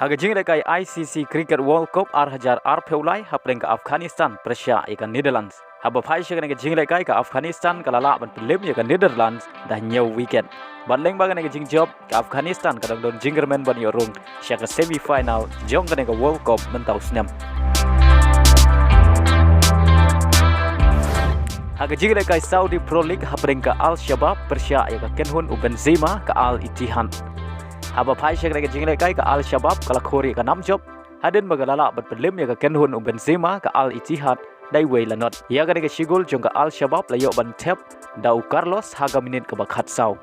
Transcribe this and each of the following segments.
Haga jingle kai ICC Cricket World Cup Hajar Peulai hapreng ke Afghanistan Persia ikan Netherlands. Haba phai shek ke jingle kai ke Afghanistan kalala ban pelim ya ke Netherlands dah nyaw weekend. Banleng bagan ke jing job ke Afghanistan kadang don jingerman ban yorung shek ke semi final jong ke World Cup mentau senam. Haga jingle kai Saudi Pro League hapreng ke Al Shabab Persia ya ke Kenhun u Benzema ke Al Ittihad. Haba phai shek ke jingle kai ke Al Shabab kala khori ke nam job hadin bagalala bat pelim ya ke Kenhun u Benzema ke Al Ittihad dai wei lanot ya ke shigul jong ke Al Shabab layo ban tep dau Carlos haga minit ke bakhat sau.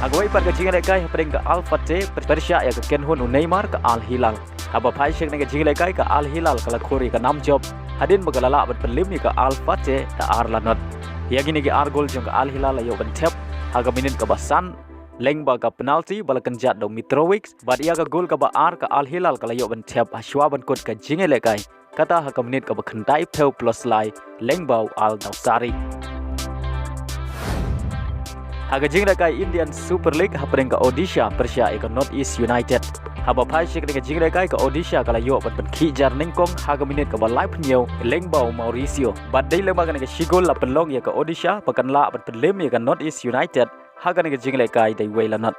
Agoi par ke jingle kai hapreng ke Al Fateh Persia ya ke Kenhun u Neymar ke Al Hilal. Haba phai shek ke jingle kai ke Al Hilal kala khori ke nam job hadin bagalala bat pelim ya ke Al Fateh ta ar lanot. Ya gini ke ar gol jong ke Al Hilal ayo ban tep haga minit ke basan leng ba ka penalti bala kenjat do Mitrovic bad ia ka gol ka ba ar ka Al Hilal ka layo ban tep ashwa ban kot ka jingle kai kata ha ka minit ka ba khantai peu plus lai leng bau Al Dawsari. Haga jingle kai Indian Super League hapreng ka Odisha Persia ka North East United. Haba phai shek ke jingle kai ka Odisha ka layo ban khijar nengkong haga minit ka ba live nyew leng bau Mauricio bad dei leng ba ka shigol la penlong ya ka Odisha pakan la ban pelem ya ka North East United haga ke jingle kai dai wei lanot.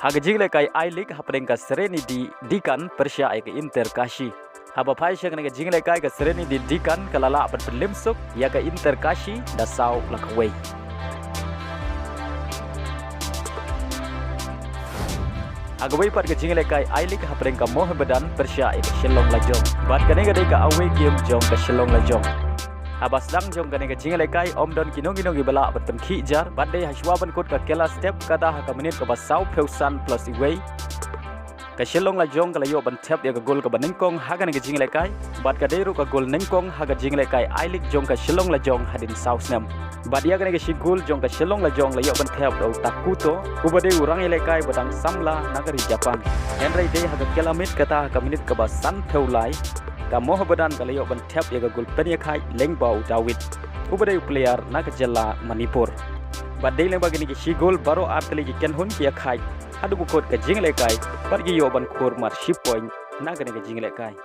Haga jingle kai I League hapreng ka Serenity Dikan Persia ka Inter Kashi. Haba phai shek ke jingle kai ka Serenity Dikan ka lala ban pelem suk ya ka Inter Kashi da sau la ka wei. Agawai pat ke jingle kai I League hapreng ka Mohammedan Persia ka Shillong Lajong. Bat kane ga dai ka away game jong ka Shillong Lajong. Habas dang jong kane ka jingle kai om don kinong bala bat pen khijar bat dai hashwa ban kot ka kela step kata ha ka minit ka basau peusan plus away. Ka Shillong Lajong ka layo ban tap ya ka gol ka banengkong ha ka jingle kai bat ka deru ka gol nengkong ha ka jingle kai I League jong ka Shillong Lajong hadin Southam. Bat ya ka shigul jong ka Shillong Lajong layo ban tap do Takuto ubade urang ile kai badang samla nagari Japan. Henry dei ha ka kela mit kata ha ka minit ka basan peulai ka Mohammedan ka layo ban tap ya ka gol penya kai lengbau David ubade player naga jella Manipur. Bat dei leng bagini ki shigul baro artli ki Kenhun ki kai hadu bukot ka jingle kai pergi yo ban khor mar ship point nagani ka jingle kai.